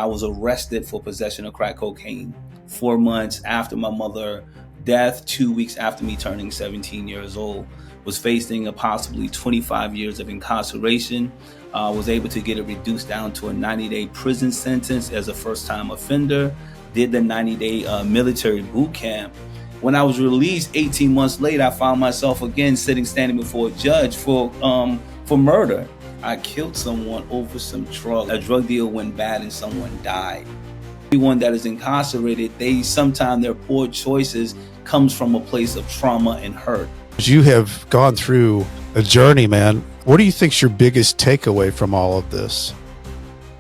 I was arrested for possession of crack cocaine 4 months after my mother's death, 2 weeks after me turning 17 years old. Was facing a possibly 25 years of incarceration. Was able to get it reduced down to a 90-day prison sentence as a first-time offender. Did the 90-day military boot camp. When I was released 18 months later, I found myself again standing before a judge for murder. I killed someone over some drug. A drug deal went bad and someone died. Everyone that is incarcerated, sometimes their poor choices comes from a place of trauma and hurt. You have gone through a journey, man. What do you think's your biggest takeaway from all of this?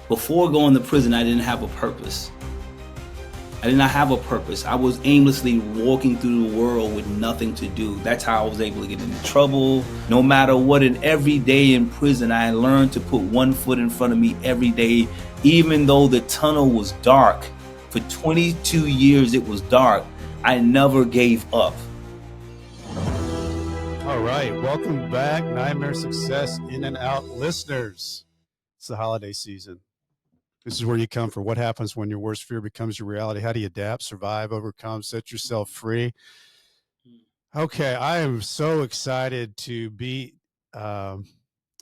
Before going to prison, I didn't have a purpose. I did not have a purpose. I was aimlessly walking through the world with nothing to do. That's how I was able to get into trouble. No matter what, and every day in prison, I learned to put one foot in front of me every day, even though the tunnel was dark. For 22 years, it was dark. I never gave up. All right. Welcome back, Nightmare Success In and Out listeners. It's the holiday season. This is where you come for what happens when your worst fear becomes your reality. How do you adapt, survive, overcome, set yourself free? Okay, I am so excited to be having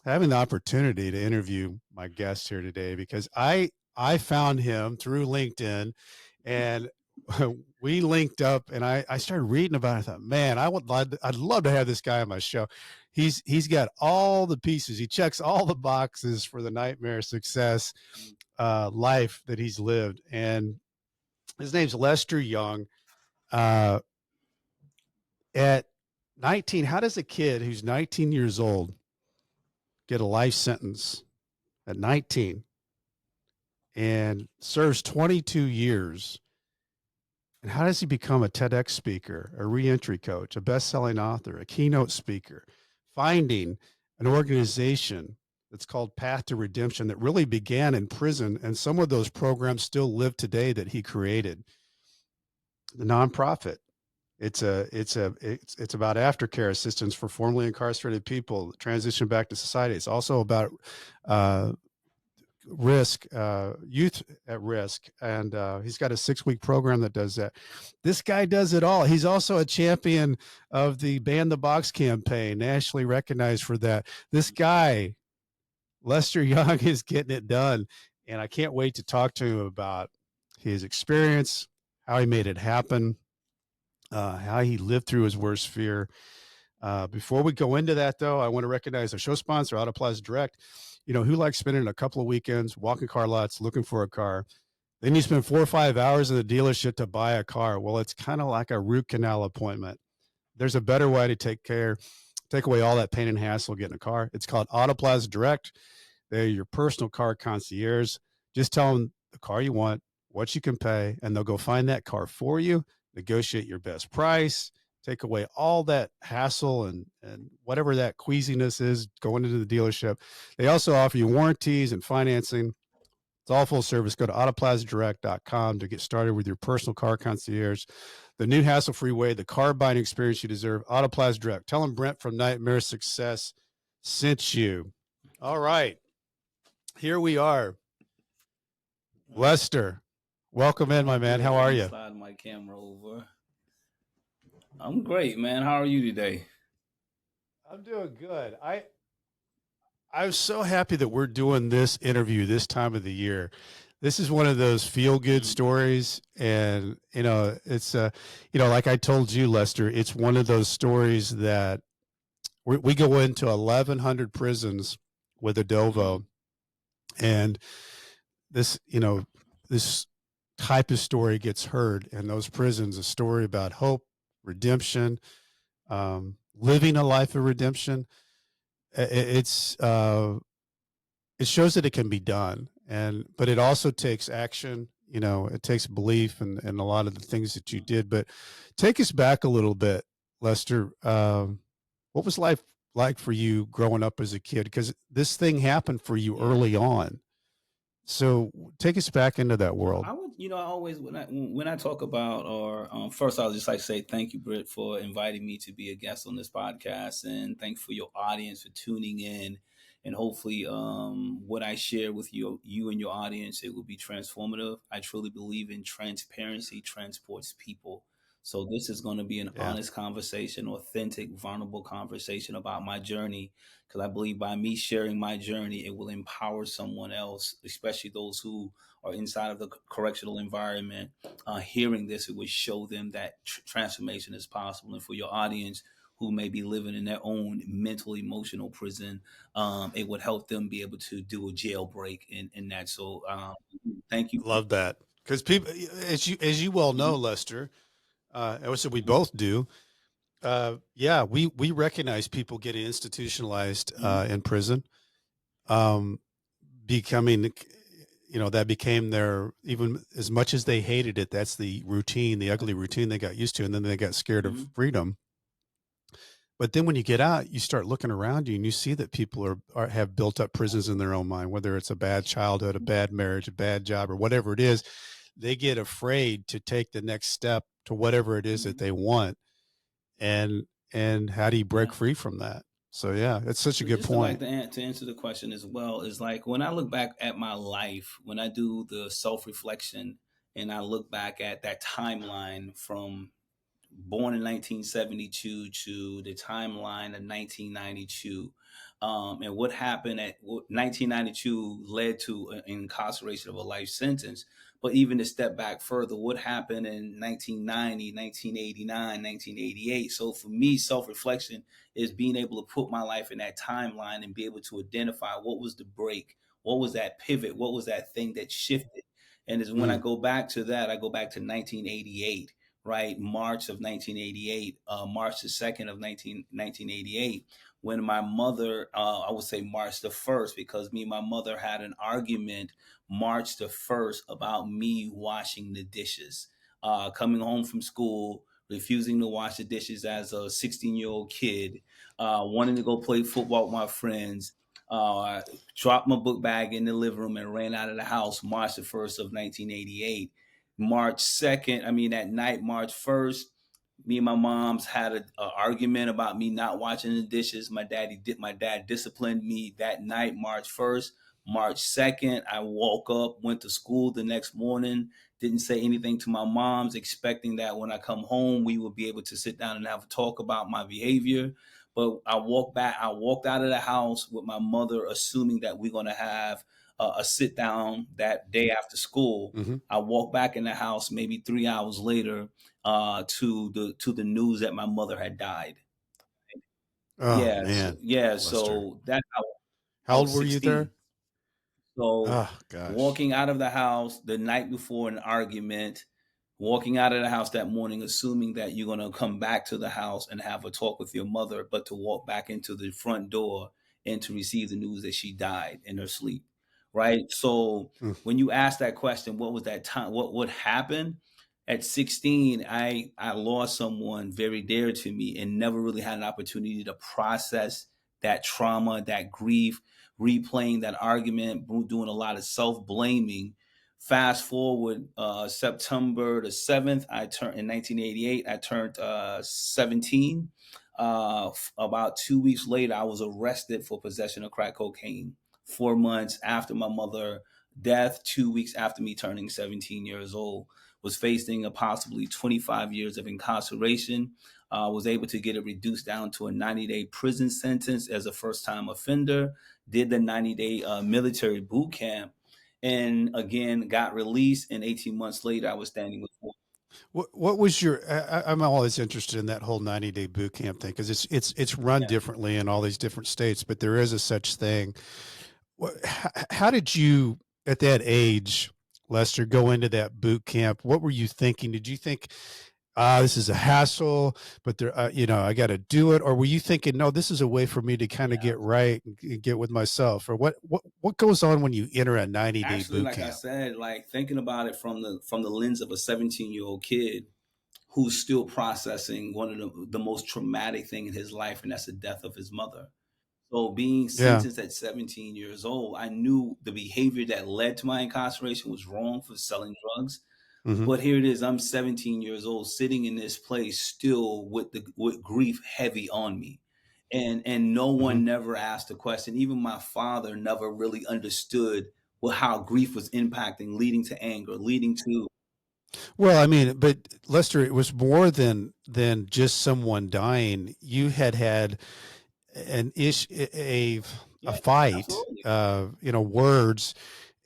the opportunity to interview my guest here today because I found him through LinkedIn, and we linked up, and I started reading about it. I thought, man, I'd love to have this guy on my show. He's got all the pieces. He checks all the boxes for the Nightmare Success life that he's lived. And his name's Lester Young. At 19, how does a kid who's 19 years old get a life sentence at 19 and serves 22 years? And how does he become a TEDx speaker, a reentry coach, a best-selling author, a keynote speaker, finding an organization that's called Path to Redemption that really began in prison, and some of those programs still live today that he created. The nonprofit. It's about aftercare assistance for formerly incarcerated people transition back to society. It's also about youth at risk, and he's got a 6-week program that does that. This guy does it all. He's also a champion of the Ban the Box campaign, nationally recognized for that. This guy, Lester Young, is getting it done, and I can't wait to talk to him about his experience, how he made it happen, how he lived through his worst fear. Before we go into that, though, I want to recognize our show sponsor, Autoplaza Direct. You know, who likes spending a couple of weekends walking car lots, looking for a car? Then you spend 4 or 5 hours in the dealership to buy a car. Well, it's kind of like a root canal appointment. There's a better way to take away all that pain and hassle getting a car. It's called Autoplaza Direct. They're your personal car concierge. Just tell them the car you want, what you can pay, and they'll go find that car for you, negotiate your best price, take away all that hassle and whatever that queasiness is going into the dealership. They also offer you warranties and financing. It's all full service. Go to autoplazadirect.com to get started with your personal car concierge. The new hassle-free way, the car buying experience you deserve. Autoplaza Direct. Tell them Brent from Nightmare Success sent you. All right. Here we are. Lester, welcome in, my man. How are you? Slide my camera over. I'm great, man. How are you today? I'm doing good. I'm so happy that we're doing this interview this time of the year. This is one of those feel-good stories, and it's like I told you, Lester, it's one of those stories that we go into 1,100 prisons with Adovo, and this type of story gets heard in those prisons, a story about hope, redemption, living a life of redemption. It shows that it can be done, but it also takes action. It takes belief and a lot of the things that you did. But take us back a little bit, Lester. What was life like for you growing up as a kid? Because this thing happened for you early on. So take us back into that world. I would, I always, when I talk about, first I'll just like say thank you, Britt, for inviting me to be a guest on this podcast, and thanks for your audience for tuning in and hopefully what I share with you and your audience, it will be transformative. I truly believe in transparency transports people. So this is going to be an Yeah. honest conversation, authentic, vulnerable conversation about my journey, because I believe by me sharing my journey, it will empower someone else, especially those who are inside of the correctional environment. Hearing this, it would show them that transformation is possible. And for your audience who may be living in their own mental, emotional prison, it would help them be able to do a jailbreak in that. So thank you. Love that. Because people, as you well know, Mhm. Lester, I would say we both do. Yeah, we recognize people getting institutionalized Mhm. in prison, um, becoming, that became their, even as much as they hated it, that's the routine, the ugly routine they got used to, and then they got scared of Mhm. freedom. But then when you get out, you start looking around you and you see that people have built up prisons in their own mind, whether it's a bad childhood, a bad marriage, a bad job, or whatever it is. They get afraid to take the next step to whatever it is that Mhm. they want. And how do you break Yeah. free from that? So yeah, that's such a So good just to like point. to answer the question as well, is like when I look back at my life, when I do the self reflection, and I look back at that timeline from born in 1972 to the timeline of 1992. And what happened at 1992 led to an incarceration of a life sentence. But even to step back further, what happened in 1990, 1989, 1988? So for me, self reflection is being able to put my life in that timeline and be able to identify what was the break, what was that pivot, what was that thing that shifted. And is when I Mm, go back to that, I go back to 1988, right? March of 1988, March the 2nd of 1988, when my mother, I would say March the 1st, because me and my mother had an argument March the 1st about me washing the dishes. Coming home from school, refusing to wash the dishes as a 16-year-old kid, wanting to go play football with my friends. Uh, Dropped my book bag in the living room and ran out of the house March the 1st of 1988. March 2nd, I mean, that night, March 1st, me and my mom's had a argument about me not washing the dishes. My dad disciplined me that night, March 1st. March 2nd, I woke up, went to school the next morning, didn't say anything to my mom's, expecting that when I come home, we would be able to sit down and have a talk about my behavior. But I walked out of the house with my mother, assuming that we're going to have a sit down that day after school. hmm. I walked back in the house maybe 3 hours later, to the news that my mother had died. Oh man, Lester, So that I how old was were you there? 16. So Oh gosh. walking out of the house the night before an argument, walking out of the house that morning, assuming that you're going to come back to the house and have a talk with your mother, but to walk back into the front door and to receive the news that she died in her sleep. Right. So Mm, when you ask that question, what was that time? What happened? At 16, I lost someone very dear to me and never really had an opportunity to process that trauma, that grief, replaying that argument, doing a lot of self blaming. Fast forward, September the 7th, I turned in 1988. I turned 17. About 2 weeks later, I was arrested for possession of crack cocaine. 4 months after my mother' death, 2 weeks after me turning 17 years old, was facing a possibly 25 years of incarceration. Was able to get it reduced down to a 90-day prison sentence as a first-time offender. Did the 90-day military boot camp, and again got released. And 18 months later, I was standing before. what was your? I'm always interested in that whole 90-day boot camp thing because it's run Yeah, differently in all these different states, but there is a such thing. How did you at that age, Lester, go into that boot camp? What were you thinking? Did you think, this is a hassle, but I got to do it, or were you thinking, no, this is a way for me to kind of yeah. get right and get with myself, or what goes on when you enter a 90-day Actually, boot like I camp? said, like thinking about it from the lens of a 17-year-old kid who's still processing one of the most traumatic thing in his life, and that's the death of his mother. So being Yeah. sentenced at 17 years old, I knew the behavior that led to my incarceration was wrong for selling drugs. Hmm. But here it is, I'm 17 years old, sitting in this place still with grief heavy on me. and no Mhm. one never asked a question. Even my father never really understood how grief was impacting, leading to anger, leading to Well, I mean, but Lester, it was more than just someone dying. You had an a yeah, fight, absolutely, words,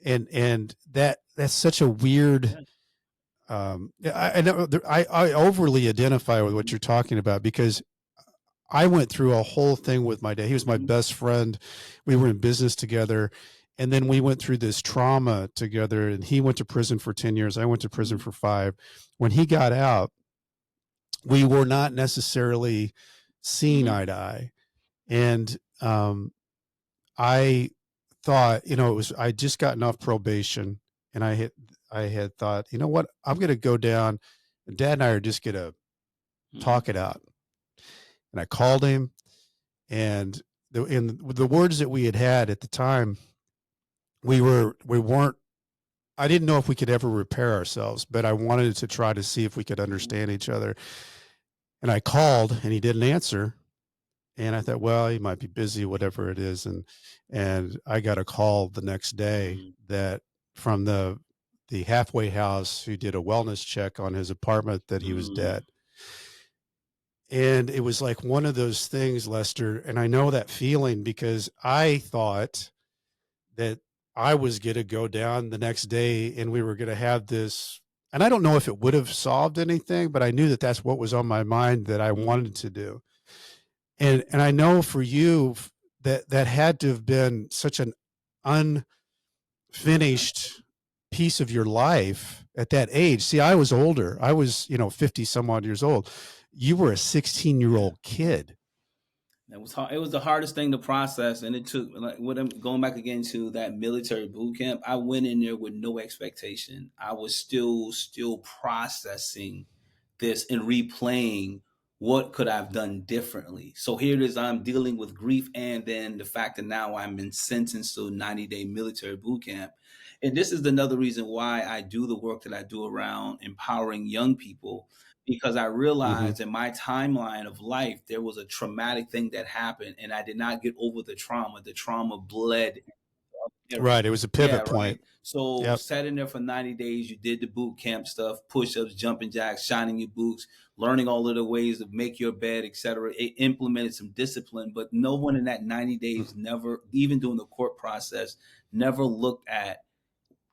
and that's such a weird. yeah, I know I overly identify with what hmm you're talking about because I went through a whole thing with my dad. He was my hmm best friend. We were in business together. And then we went through this trauma together. And he went to prison for 10 years. I went to prison hmm for 5. When he got out, we were not necessarily seeing hmm eye to eye. And I thought, it was, I just gotten off probation and I had thought, you know what, I'm going to go down. And Dad and I are just going to hmm talk it out. And I called him and in the words that we had at the time, we weren't. I didn't know if we could ever repair ourselves, but I wanted to try to see if we could hmm understand each other. And I called, and he didn't answer. And I thought, well, he might be busy, whatever it is. And I got a call the next day hmm that from the halfway house who did a wellness check on his apartment that he was hmm dead. And it was like one of those things, Lester. And I know that feeling because I thought that I was going to go down the next day and we were going to have this. And I don't know if it would have solved anything, but I knew that that's what was on my mind that I hmm wanted to do. And I know for you that that had to have been such an unfinished piece of your life at that age. See, I was older. I was, 50 some odd years old. You were a 16-year-old kid. It was hard. It was the hardest thing to process, and it took like what I'm going back again to that military boot camp. I went in there with no expectation. I was still processing this and replaying what could I've done differently. So here it is. I'm dealing with grief, and then the fact that now I'm been sentenced to a 90-day military boot camp. And this is another reason why I do the work that I do around empowering young people because I Hmm. realized in my timeline of life, there was a traumatic thing that happened and I did not get over the trauma. The trauma bled. Right. It was a Yeah, pivot right. point. So Yep. sat in there for 90 days. You did the boot camp stuff, push-ups, jumping jacks, shining your boots, learning all of the ways to make your bed, etc. It implemented some discipline, but no one in that 90 days never, even during the court process, never looked at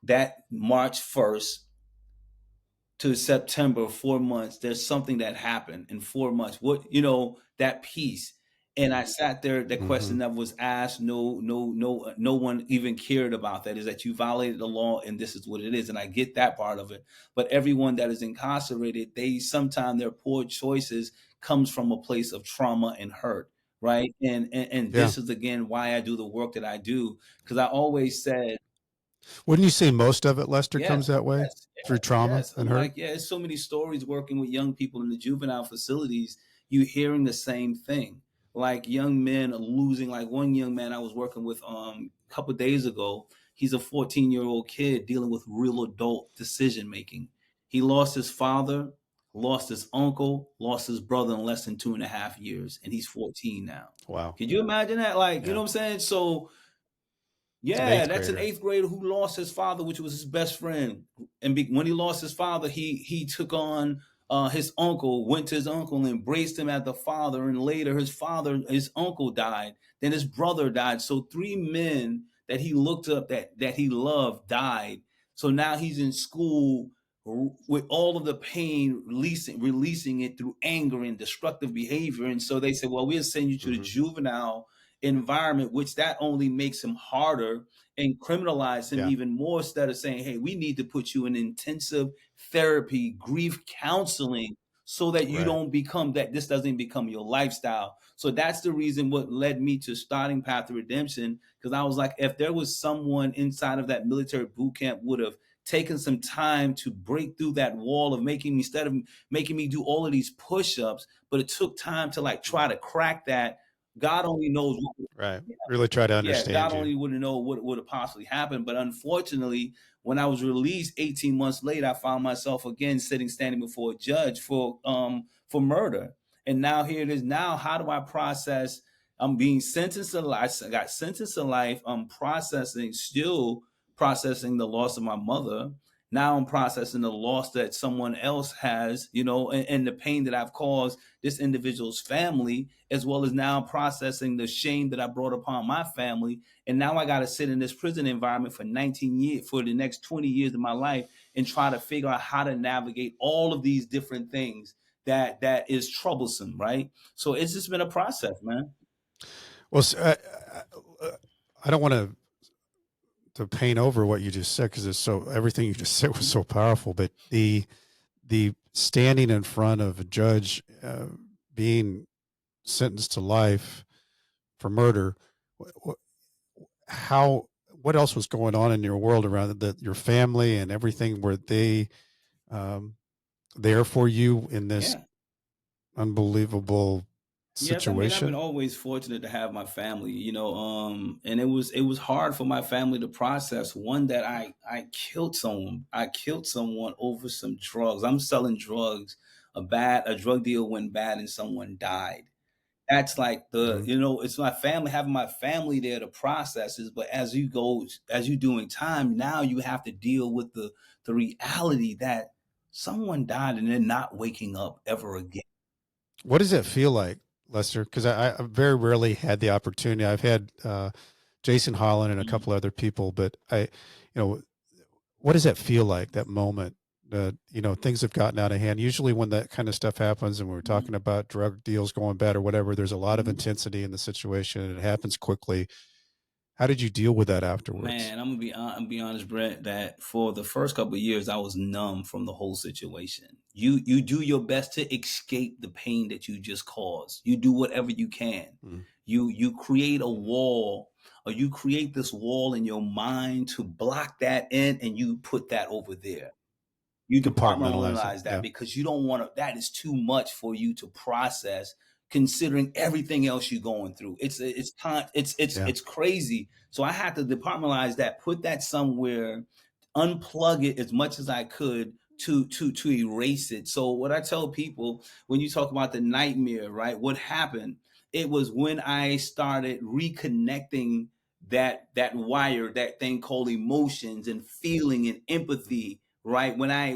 that March 1st to September, 4 months, there's something that happened in 4 months. What, that piece. And I sat there, the Hmm. question that was asked, no one even cared about that, is that you violated the law and this is what it is. And I get that part of it. But everyone that is incarcerated, they sometimes their poor choices comes from a place of trauma and hurt. Right. And Yeah. this is again why I do the work that I do. Because I always said, Wouldn't you say most of it, Lester, yes, comes that way yes, through yes, trauma yes. and I'm hurt? like, yeah, there's so many stories working with young people in the juvenile facilities. You hearing the same thing. Like young men are losing, like one young man I was working with a couple of days ago, he's a 14-year-old kid dealing with real adult decision making. He lost his father, lost his uncle, lost his brother in less than 2.5 years, and he's 14 now. Wow. Could you imagine that? Like, you Yeah. know what I'm saying? So It's an yeah, eighth that's an grader. eighth grader who lost his father, which was his best friend. And when he lost his father, he took on his uncle, went to his uncle and embraced him as the father. And later, his uncle died. Then his brother died. So three men that he looked up that he loved died. So now he's in school with all of the pain, releasing it through anger and destructive behavior. And so they said, "Well, we'll send you to the Hmm. juvenile environment," which that only makes him harder and criminalize him Yeah. even more, instead of saying, hey, we need to put you in intensive therapy, grief counseling, so that you Right. don't become that, this doesn't become your lifestyle. So that's the reason what led me to starting Path to Redemption, because I was like, if there was someone inside of that military boot camp would have taken some time to break through that wall of making me, instead of making me do all of these push-ups, but it took time to like try to crack that. God only knows what, Right. Really try to yeah, understand God you. only would know what would have possibly happened. But unfortunately, when I was released 18 months later, I found myself again standing before a judge for murder. And now here it is. Now, how do I process? I'm being sentenced to life. I got sentenced to life. I'm still processing the loss of my mother. Now I'm processing the loss that someone else has, and the pain that I've caused this individual's family, as well as now processing the shame that I brought upon my family. And now I got to sit in this prison environment for 19 years, for the next 20 years of my life, and try to figure out how to navigate all of these different things that is troublesome, right? So it's just been a process, man. Well, I don't want to paint over what you just said because it's so everything you just said was so powerful. But the standing in front of a judge, being sentenced to life for murder, how what else was going on in your world around that your family and everything? Were they um, there for you in this Yeah. unbelievable Yes, I mean, I've been situation? always fortunate to have my family, and it was hard for my family to process one that I killed someone. I killed someone over some drugs. I'm selling drugs. A drug deal went bad and someone died. That's like Mm. it's my family, having my family there to process it. But as you doing time, now you have to deal with the reality that someone died and they're not waking up ever again. What does it feel like, Lester? Because I very rarely had the opportunity. I've had Jason Holland and a Mhm. couple other people, but what does that feel like? That moment that things have gotten out of hand. Usually, when that kind of stuff happens, and we're Mhm. talking about drug deals going bad or whatever, there's a lot of Mhm. intensity in the situation, and it happens quickly. How did you deal with that afterwards? Man, I'm gonna be honest, Brent. That for the first couple of years, I was numb from the whole situation. You do your best to escape the pain that you just caused. You do whatever you can. Mm. You create a wall, or you create this wall in your mind to block that in, and you put that over there. You Compartmentalize it. departmentalize that Yeah. because you don't want to, that is too much for you to process considering everything else you're going through. It's time, Yeah. it's crazy. So I had to departmentalize that, put that somewhere, unplug it as much as I could to erase it. So what I tell people when you talk about the nightmare, right? What happened? It was when I started reconnecting that wire, that thing called emotions and feeling and empathy, right? When I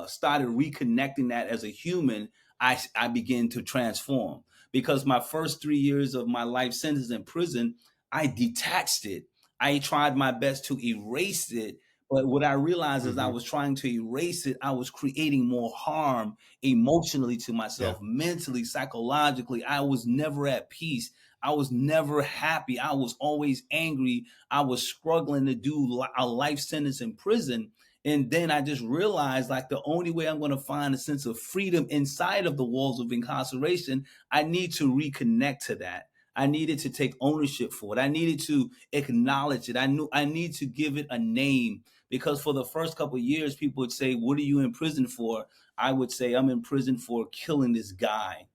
started reconnecting that as a human, I began to transform, because my first 3 years of my life sentence in prison, I detached it. I tried my best to erase it, but what I realized is I Hmm. was trying to erase it, I was creating more harm emotionally to Yeah. myself, mentally, psychologically. I was never at peace. I was never happy. I was always angry. I was struggling to do a life sentence in prison. And then I just realized, like, the only way I'm going to find a sense of freedom inside of the walls of incarceration, I need to reconnect to that. I needed to take ownership for it. I needed to acknowledge it. I knew I need to give it a name, because for the first couple of years, people would say, "What are you in prison for?" I would say, "I'm in prison for killing this guy."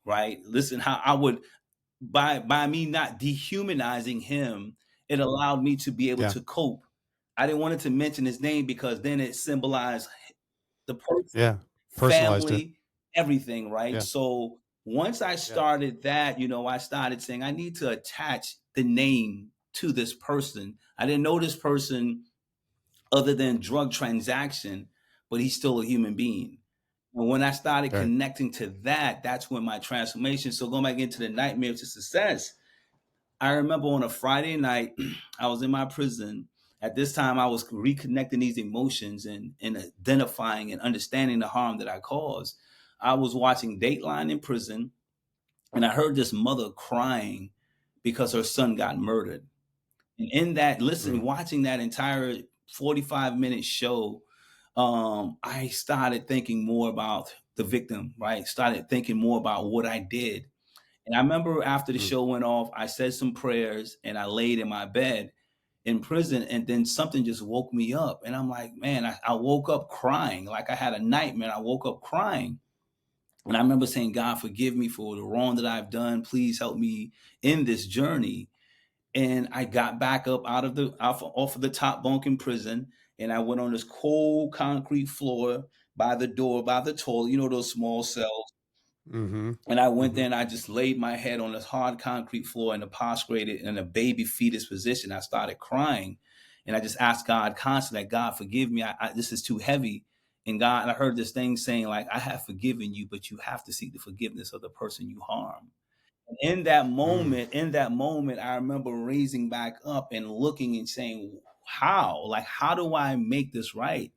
Right? Listen, how I would, by me not dehumanizing him, it allowed me to be able Yeah. to cope. I didn't want it to mention his name because then it symbolized the person, Yeah. Personalized it. family, everything, right? Yeah. So once I Yeah. started that, I started saying I need to attach the name to this person. I didn't know this person other than drug transaction, but he's still a human being. And when I started Right. connecting to that, that's when my transformation. So going back into the nightmare to success, I remember on a Friday night, I was in my prison. At this time, I was reconnecting these emotions and identifying and understanding the harm that I caused. I was watching Dateline in prison, and I heard this mother crying because her son got murdered. And in that, listen, Mm. watching that entire 45-minute show, I started thinking more about the victim, right? Started thinking more about what I did. And I remember after the Mm. show went off, I said some prayers and I laid in my bed in prison. And then something just woke me up. And I'm like, man, I woke up crying. Like I had a nightmare. I woke up crying. And I remember saying, God, forgive me for the wrong that I've done. Please help me in this journey. And I got back up off of the top bunk in prison. And I went on this cold concrete floor by the door, by the toilet, those small cells. Mm-hmm. And I went Mm-hmm. there and I just laid my head on this hard concrete floor in a prostrated in a baby fetus position. I started crying, and I just asked God constantly, like, God, forgive me. This is too heavy. And God, I heard this thing saying, like, I have forgiven you, but you have to seek the forgiveness of the person you harm. Mm. In that moment, I remember raising back up and looking and saying, how? Like, how do I make this right?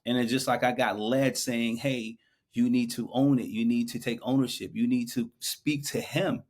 And it's just like I got led saying, hey, you need to own it. You need to take ownership. You need to speak to him,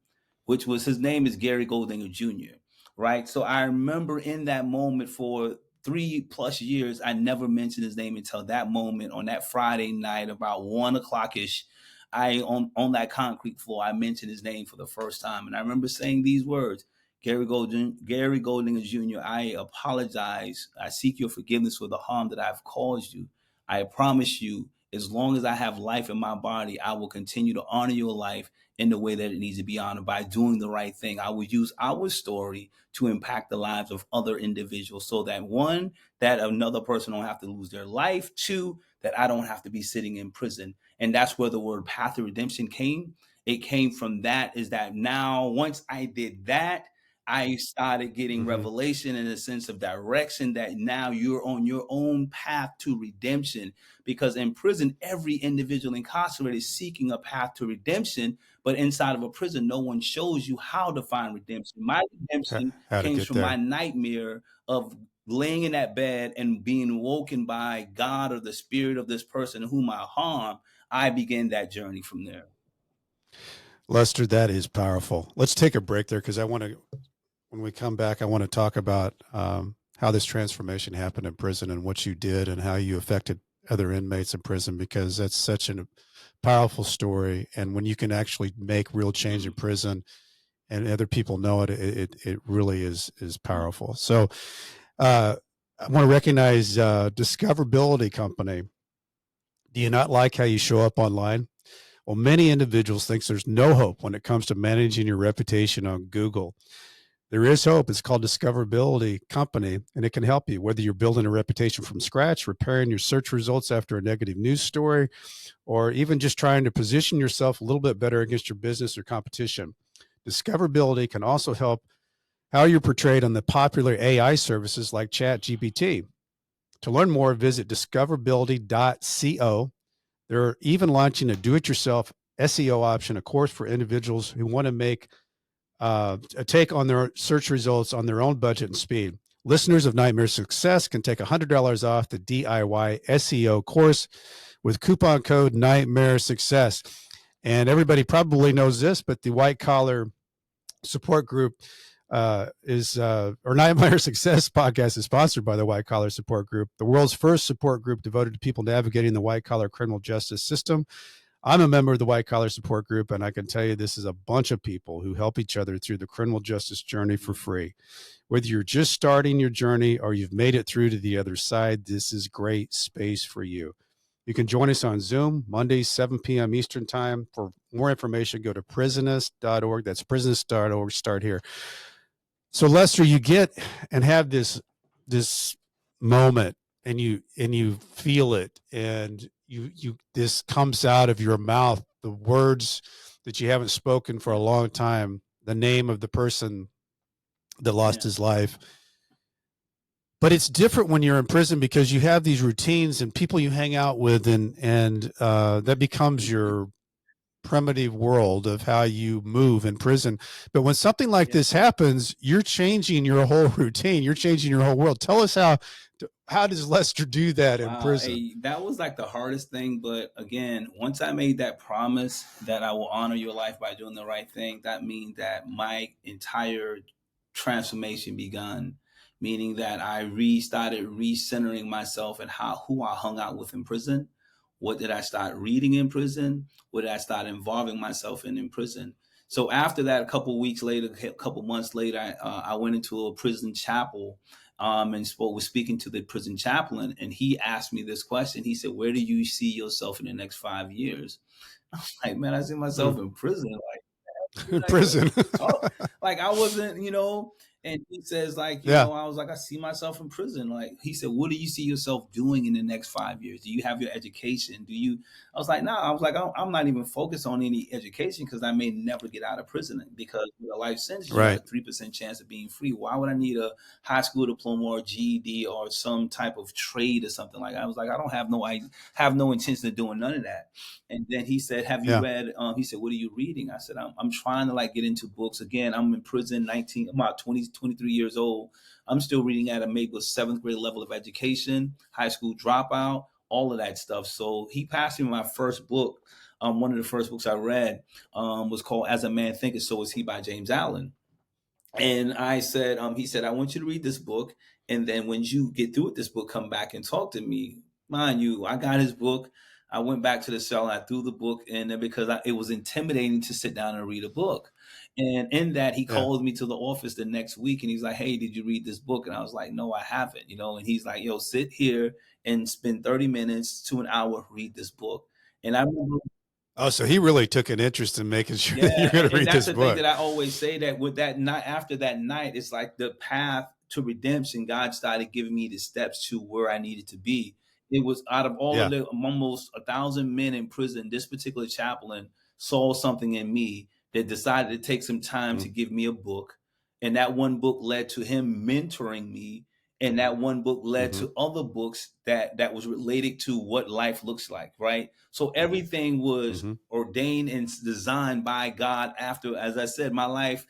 which was his name is Gary Goldinger Jr. Right. So I remember in that moment for 3+ years, I never mentioned his name until that moment on that Friday night, about 1 o'clock ish. I on that concrete floor, I mentioned his name for the first time. And I remember saying these words, Gary Goldinger Jr., I apologize. I seek your forgiveness for the harm that I've caused you. I promise you, as long as I have life in my body, I will continue to honor your life in the way that it needs to be honored by doing the right thing. I will use our story to impact the lives of other individuals so that one, that another person don't have to lose their life. Two, that I don't have to be sitting in prison. And that's where the word path of redemption came. It came from that, is that now once I did that, I started getting Mm-hmm. revelation in a sense of direction that now you're on your own path to redemption. Because in prison, every individual incarcerated is seeking a path to redemption. But inside of a prison, no one shows you how to find redemption. My redemption How to came get from my there. nightmare of laying in that bed and being woken by God or the spirit of this person whom I harm. I began that journey from there. Lester, that is powerful. Let's take a break there because I want to, when we come back, I want to talk about how this transformation happened in prison and what you did and how you affected other inmates in prison, because that's such a powerful story. And when you can actually make real change in prison and other people know it, it really is powerful. So I want to recognize Discoverability Company. Do you not like how you show up online? Well, many individuals think there's no hope when it comes to managing your reputation on Google. There is hope. It's called Discoverability Company, and it can help you, whether you're building a reputation from scratch, repairing your search results after a negative news story, or even just trying to position yourself a little bit better against your business or competition. Discoverability can also help how you're portrayed on the popular AI services like ChatGPT. To learn more, visit discoverability.co. They're even launching a do-it-yourself SEO option, a course for individuals who want to make a take on their search results on their own budget and speed. Listeners of Nightmare Success can take $100 off the DIY SEO course with coupon code Nightmare Success. And everybody probably knows this, but the White Collar Support Group or Nightmare Success podcast is sponsored by the White Collar Support Group, the world's first support group devoted to people navigating the white collar criminal justice system. I'm a member of the White Collar Support Group, and I can tell you this is a bunch of people who help each other through the criminal justice journey for free. Whether you're just starting your journey or you've made it through to the other side, this is great space for you. You can join us on Zoom Mondays, 7 p.m. Eastern Time. For more information, go to prisonist.org. That's prisonist.org. Start here. So, Lester, you get and have this moment, and you feel it, and you this comes out of your mouth, the words that you haven't spoken for a long time, the name of the person that lost Yeah. his life. But it's different when you're in prison because you have these routines and people you hang out with, and that becomes your primitive world of how you move in prison. But when something like this happens, you're changing your whole routine. You're changing your whole world. Tell us how does Lester do that in Wow, prison? that was like the hardest thing. But again, once I made that promise that I will honor your life by doing the right thing, that means that my entire transformation begun. Meaning that I started recentering myself and who I hung out with in prison. What did I start reading in prison? What did I start involving myself in prison? So after that, a couple weeks later, a couple months later, I went into a prison chapel and was speaking to the prison chaplain, and he asked me this question. He said, "Where do you see yourself in the next 5 years?" I was like, "Man, I see myself in prison." Like, In like what? prison. Oh, like I wasn't, And he says, like, Yeah. I was like, I see myself in prison. Like, he said, what do you see yourself doing in the next 5 years? Do you have your education? Do you? I was like, no. I was like, I'm not even focused on any education because I may never get out of prison. Because with a life sentence, you got a Right. 3% chance of being free. Why would I need a high school diploma or GED or some type of trade or something like that? I was like, I have no intention of doing none of that. And then he said, have you Yeah. read, he said, what are you reading? I said, I'm trying to like get into books again. I'm in prison, about 20, 23 years old. I'm still reading at a maybe a 7th grade level of education, high school dropout, all of that stuff. So he passed me my first book. One of the first books I read was called As a Man Thinketh, So Is He by James Allen. And I said, he said, I want you to read this book. And then when you get through with this book, come back and talk to me. Mind you, I got his book. I went back to the cell and I threw the book in there because it was intimidating to sit down and read a book. And in that, he Yeah. called me to the office the next week and he's like, hey, did you read this book? And I was like, no, I haven't, And he's like, yo, sit here and spend 30 minutes to an hour, read this book. And I remember Oh, so he really took an interest in making sure that you're yeah, going to and read that's this the thing book. that I always say that with that night after that night, it's like the path to redemption. God started giving me the steps to where I needed to be. It was out of all of Yeah. the almost 1,000 men in prison, this particular chaplain saw something in me that decided to take some time to Mm-hmm. give me a book. And that one book led to him mentoring me. And that one book led Mm-hmm. to other books that was related to what life looks like, right? So everything was Mm-hmm. ordained and designed by God after, as I said, my life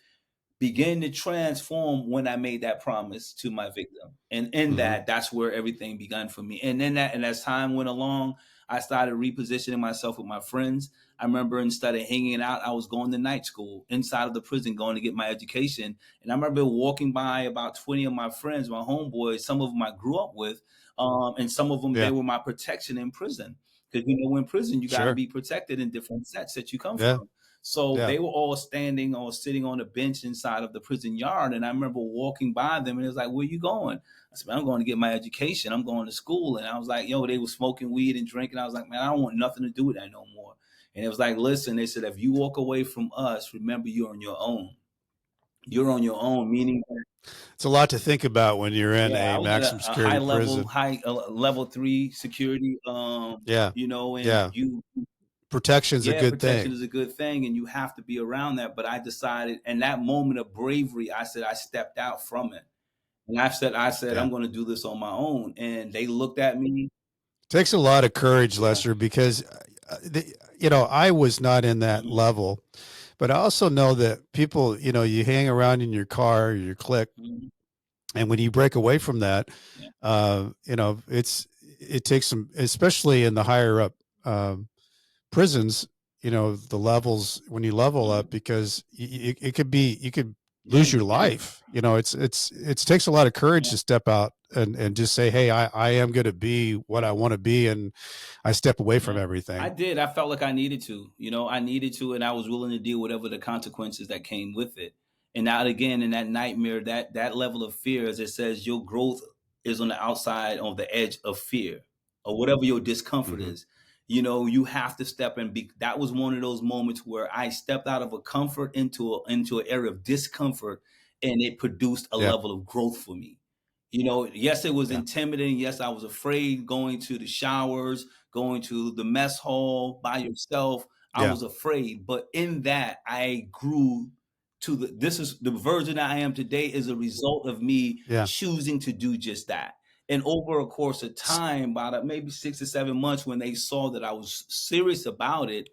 began to transform when I made that promise to my victim. And in Mm-hmm. that's where everything began for me. And then and as time went along, I started repositioning myself with my friends. I remember instead of hanging out, I was going to night school inside of the prison, going to get my education. And I remember walking by about 20 of my friends, my homeboys, some of them I grew up with, and some of them, they Yeah. were my protection in prison. Because, in prison, you got to Sure. be protected in different sets that you come Yeah. from. So Yeah. they were all standing or sitting on a bench inside of the prison yard. And I remember walking by them and it was like, where you going? I said, I'm going to get my education. I'm going to school. And I was like, yo, they were smoking weed and drinking. I was like, man, I don't want nothing to do with that no more. And it was like, listen, they said, if you walk away from us, remember you're on your own. You're on your own, meaning It's a lot to think about when you're in yeah, I a was at maximum a high security level, prison. high level 3 security, Yeah. and Yeah. Protection's a yeah, good protection thing. is a good thing and you have to be around that. But I decided in that moment of bravery, I said I stepped out from it. And I said, Yeah. I'm going to do this on my own. And they looked at me. Takes a lot of courage, Yeah. Lester, because I was not in that Mhm, level, but I also know that people, you hang around in your car, your clique, mhm, and when you break away from that, yeah, it takes some, especially in the higher up prisons, the levels when you level up, mhm. because it could be, you could Yeah, lose you your can. life. It takes a lot of courage Yeah. to step out and just say, hey, I am going to be what I want to be, and I step away from Yeah, I everything. did. I felt like I needed to. I needed to, and I was willing to deal whatever the consequences that came with it. And now again, in that nightmare, that level of fear, as it says, your growth is on the outside, on the edge of fear, or whatever your discomfort Hmm. is. You have to step and be. That was one of those moments where I stepped out of a comfort into an area of discomfort, and it produced a Yeah. level of growth for me. Yes, it was Yeah. intimidating. Yes, I was afraid going to the showers, going to the mess hall by yourself. I Yeah. was afraid, but in that I grew to this is the version I am today is a result of me Yeah. choosing to do just that. And over a course of S- time, about maybe 6 or 7 months, when they saw that I was serious about it,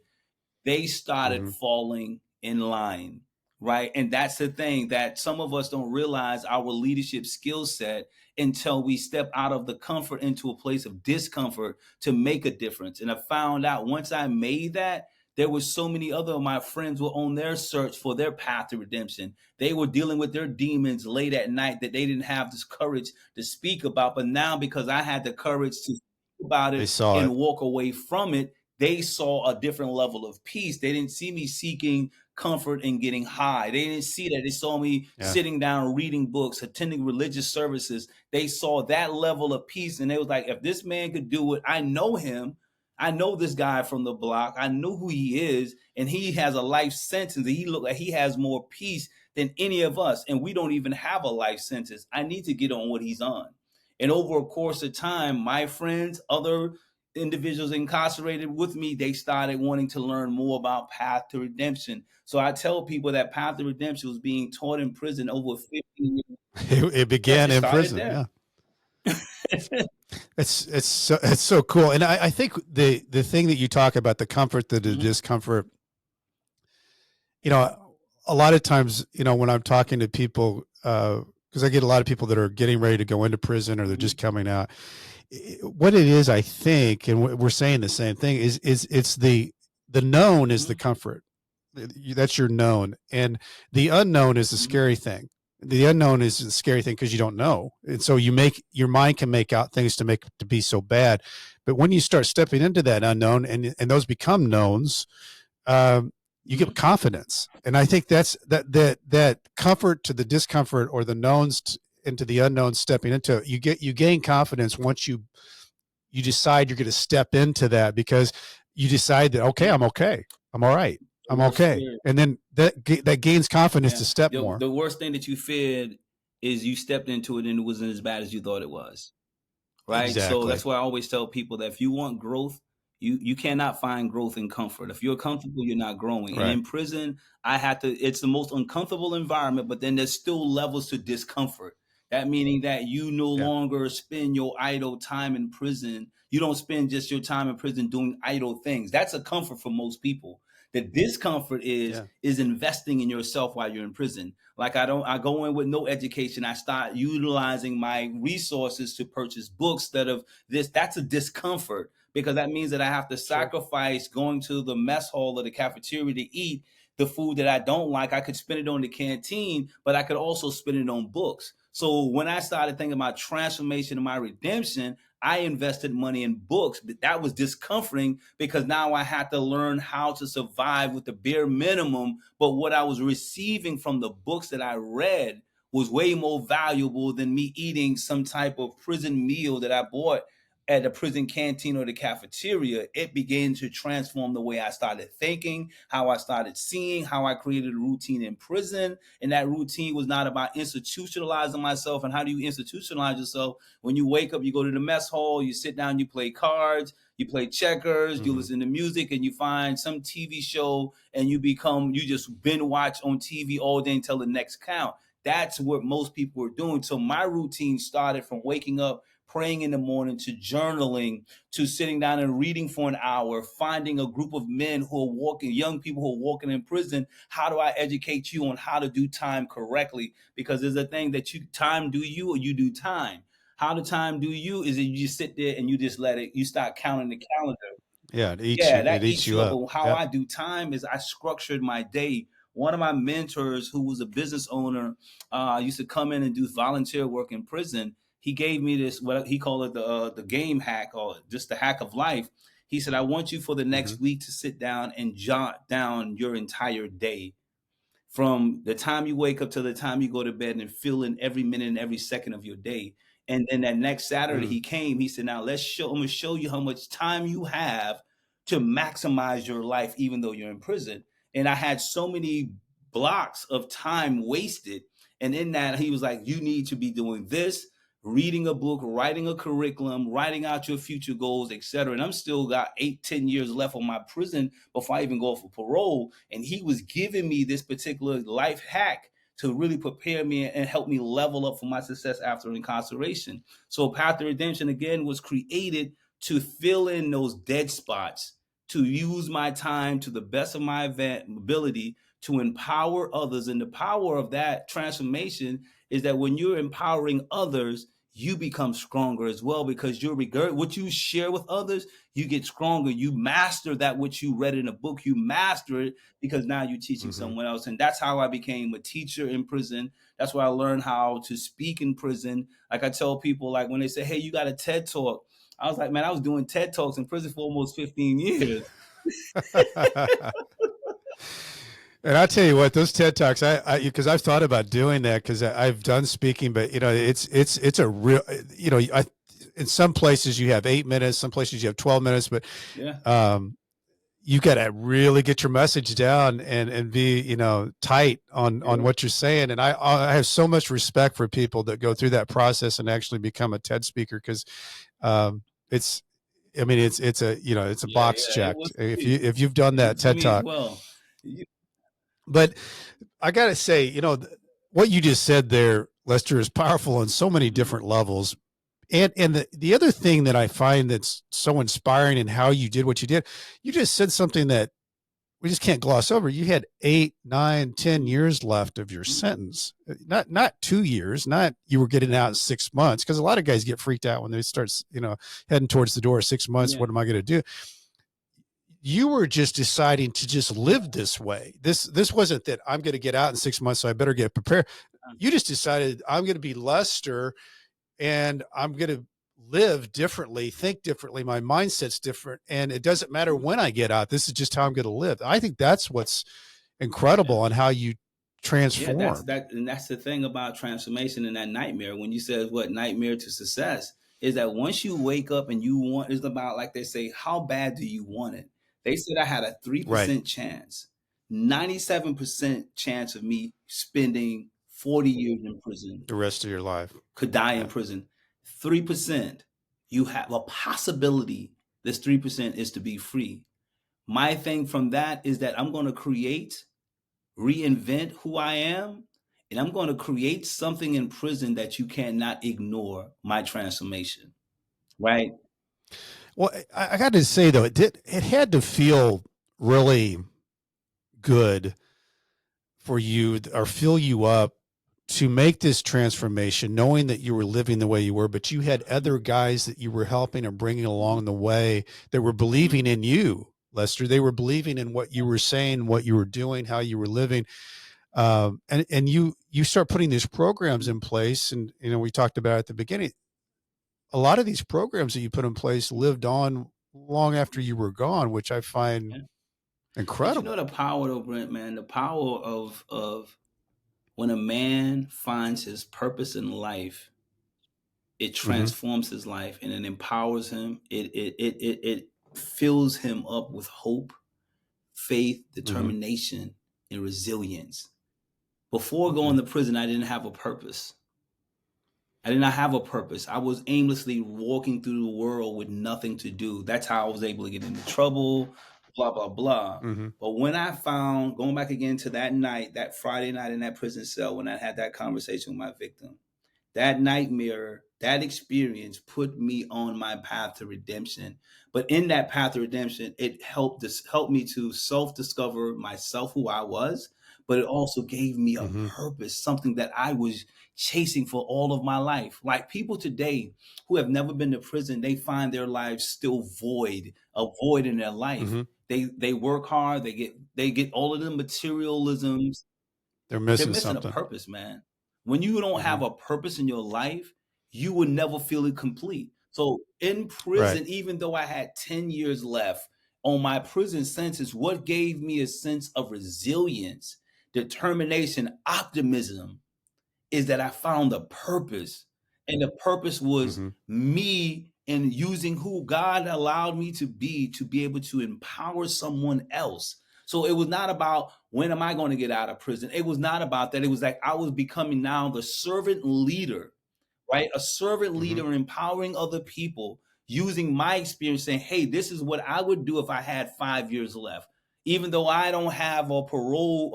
they started mhm. falling in line, right? And that's the thing that some of us don't realize our leadership skill set until we step out of the comfort into a place of discomfort to make a difference. And I found out once I made that, there was so many other of my friends were on their search for their path to redemption. They were dealing with their demons late at night that they didn't have this courage to speak about. But now, because I had the courage to speak about They it saw and it. walk away from it, they saw a different level of peace. They didn't see me seeking comfort and getting high. They didn't see that. They saw me Yeah. sitting down, reading books, attending religious services. They saw that level of peace. And they was like, if this man could do it, I know him. I know this guy from the block. I know who he is, and he has a life sentence. And he look like he has more peace than any of us, and we don't even have a life sentence. I need to get on what he's on. And over a course of time, my friends, other individuals incarcerated with me, they started wanting to learn more about Path to Redemption. So I tell people that Path to Redemption was being taught in prison over 15 years. It began in prison. There. Yeah. It's so cool. And I think the thing that you talk about, the comfort, the discomfort, you know, a lot of times, you know, when I'm talking to people, because I get a lot of people that are getting ready to go into prison or they're just coming out. What it is, I think, and we're saying the same thing, is it's the known is the comfort. That's your known, and the unknown is the scary thing. The unknown is the scary thing because you don't know, and so your mind can make out things to be so bad. But when you start stepping into that unknown and those become knowns, you get confidence. And I think that's that comfort to the discomfort, or the knowns into the unknown, stepping into it, you gain confidence once you decide you're going to step into that, because you decide that, okay, I'm all right, I'm okay. And then that gains confidence to step more. The worst thing that you feared is you stepped into it and it wasn't as bad as you thought it was. Right. Exactly. So that's why I always tell people that if you want growth, you cannot find growth in comfort. If you're comfortable, you're not growing. Right. And in prison, it's the most uncomfortable environment, but then there's still levels to discomfort. That meaning that you no longer spend your idle time in prison. You don't spend just your time in prison doing idle things. That's a comfort for most people. The discomfort is investing in yourself while you're in prison. Like I go in with no education. I start utilizing my resources to purchase books instead of this. That's a discomfort, because that means that I have to sacrifice going to the mess hall or the cafeteria to eat the food that I don't like. I could spend it on the canteen, but I could also spend it on books. So when I started thinking about transformation and my redemption, I invested money in books, but that was discomforting because now I had to learn how to survive with the bare minimum. But what I was receiving from the books that I read was way more valuable than me eating some type of prison meal that I bought at the prison canteen or the cafeteria. It began to transform the way I started thinking, how I started seeing, how I created a routine in prison. And that routine was not about institutionalizing myself. And how do you institutionalize yourself? When you wake up, you go to the mess hall, you sit down, you play cards, you play checkers, you listen to music, and you find some TV show, and you just binge watch on TV all day until the next count. That's what most people are doing. So my routine started from waking up, praying in the morning, to journaling, to sitting down and reading for an hour, finding a group of men young people who are walking in prison. How do I educate you on how to do time correctly? Because there's a thing that time do you or you do time. How to time do you is that you just sit there and you just you start counting the calendar. Yeah, it eats you up. How I do time is I structured my day. One of my mentors, who was a business owner, used to come in and do volunteer work in prison. He gave me this, what he called it, the game hack, or just the hack of life. He said, I want you for the next week to sit down and jot down your entire day, from the time you wake up to the time you go to bed, and fill in every minute and every second of your day. And then that next Saturday he said, now I'm going to show you how much time you have to maximize your life, even though you're in prison. And I had so many blocks of time wasted. And in that, he was like, you need to be doing this, reading a book, writing a curriculum, writing out your future goals, etc. And I'm still got 8-10 years left on my prison before I even go for parole. And he was giving me this particular life hack to really prepare me and help me level up for my success after incarceration. So Path to Redemption, again, was created to fill in those dead spots, to use my time to the best of my ability to empower others. And the power of that transformation is that when you're empowering others, you become stronger as well, because what you share with others, you get stronger. You master that which you read in a book. You master it because now you're teaching someone else. And that's how I became a teacher in prison. That's why I learned how to speak in prison. Like I tell people, like when they say, hey, you got a TED Talk, I was like, man, I was doing TED Talks in prison for almost 15 years. And I'll tell you what, those TED Talks, because I've thought about doing that, because I've done speaking, but it's a real, in some places you have 8 minutes, some places you have 12 minutes, but Yeah. you got to really get your message down and be, tight on Yeah. what you're saying. And I have so much respect for people that go through that process and actually become a TED speaker. Cause, it's, I mean, it's a, it's a Yeah. box Yeah. It checked. was for me. If you've done It that was for TED me as talk, well. You- but I got to say, what you just said there, Lester, is powerful on so many different levels. And the other thing that I find that's so inspiring in how you did what you did, you just said something that we just can't gloss over. You had 8, 9, 10 years left of your sentence. Not 2 years, not you were getting out in 6 months, because a lot of guys get freaked out when they start, heading towards the door. 6 months, Yeah. what am I going to do? You were just deciding to just live this way. This wasn't that I'm going to get out in 6 months, so I better get prepared. You just decided I'm going to be Lester and I'm going to live differently, think differently. My mindset's different. And it doesn't matter when I get out. This is just how I'm going to live. I think that's what's incredible on how you Yeah, that's transform. that, and that's the thing about transformation and that nightmare. When you said what nightmare to success is that once you wake up and you want, it's about like they say, how bad do you want it? They said I had a three Right. percent chance, 97% chance of me spending 40 years in prison, The rest of your life. could die in Yeah. prison. 3%, you have a possibility. This 3% is to be free. My thing from that is that I'm going to reinvent who I am, and I'm going to create something in prison that you cannot ignore my transformation. Right? Well, I got to say though, it had to feel really good for you or fill you up to make this transformation, knowing that you were living the way you were, but you had other guys that you were helping and bringing along the way that were believing in you, Lester. They were believing in what you were saying, what you were doing, how you were living. And you start putting these programs in place. And, we talked about at the beginning, a lot of these programs that you put in place lived on long after you were gone, which I find Yeah. But you know incredible. the power though, Brent, man, the power of when a man finds his purpose in life, it Mm-hmm. transforms his life and it empowers him. It fills him up with hope, faith, Mm-hmm. determination, and resilience. Before Mm-hmm. going to prison, I didn't have a purpose. I did not have a purpose. I was aimlessly walking through the world with nothing to do. That's how I was able to get into trouble, blah, blah, blah. Mm-hmm. But when I found, going back again to that night, that Friday night in that prison cell, when I had that conversation with my victim, that nightmare, that experience put me on my path to redemption. But in that path to redemption, it helped me to self-discover myself, who I was, but it also gave me a Mm-hmm. purpose, something that I was chasing for all of my life. Like people today who have never been to prison, they find their lives still void, a void in their life. Mm-hmm. They work hard, they get all of the materialisms. They're They're missing missing a something. purpose, man. When you don't Mm-hmm. have a purpose in your life, you will never feel it complete. So in Right. prison, even though I had 10 years left on my prison sentence, what gave me a sense of resilience, determination, optimism is that I found a purpose. And the purpose was Mm-hmm. me and using who God allowed me to be able to empower someone else. So it was not about when am I going to get out of prison? It was not about that. It was like I was becoming now the servant leader, right? A servant Mm-hmm. leader empowering other people using my experience saying, hey, this is what I would do if I had 5 years left. Even though I don't have a parole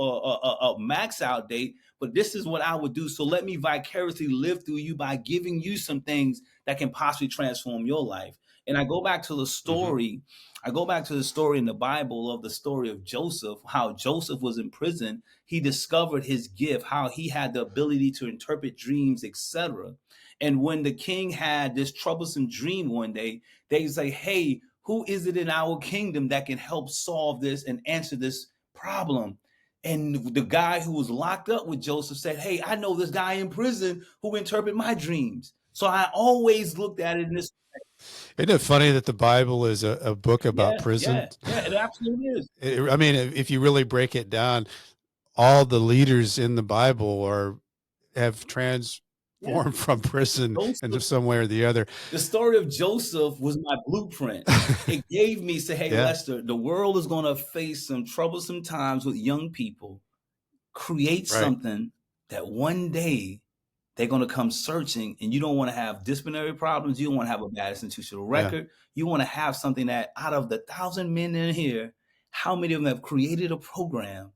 a max out date, but this is what I would do. So let me vicariously live through you by giving you some things that can possibly transform your life. And I go back to the Mm-hmm. story. I go back to the story in the Bible of the story of Joseph, how Joseph was in prison. He discovered his gift, how he had the ability to interpret dreams, etc. And when the king had this troublesome dream one day, they say, hey, who is it in our kingdom that can help solve this and answer this problem? And the guy who was locked up with Joseph said, hey, I know this guy in prison who interpret my dreams. So I always looked at it in this. Isn't it funny that the Bible is a book about Yeah, prison? yeah, yeah, it absolutely is. I mean, if you really break it down, all the leaders in the Bible have Yeah. formed from prison into Joseph, some way or the other. the story of Joseph was my blueprint. It gave me, say, hey, Yeah, Lester, the world is going to face some troublesome times with young people. Create right. something that one day they're going to come searching, and you don't want to have disciplinary problems. You don't want to have a bad institutional Yeah, record. You want to have something that out of the 1,000 men in here, how many of them have created a program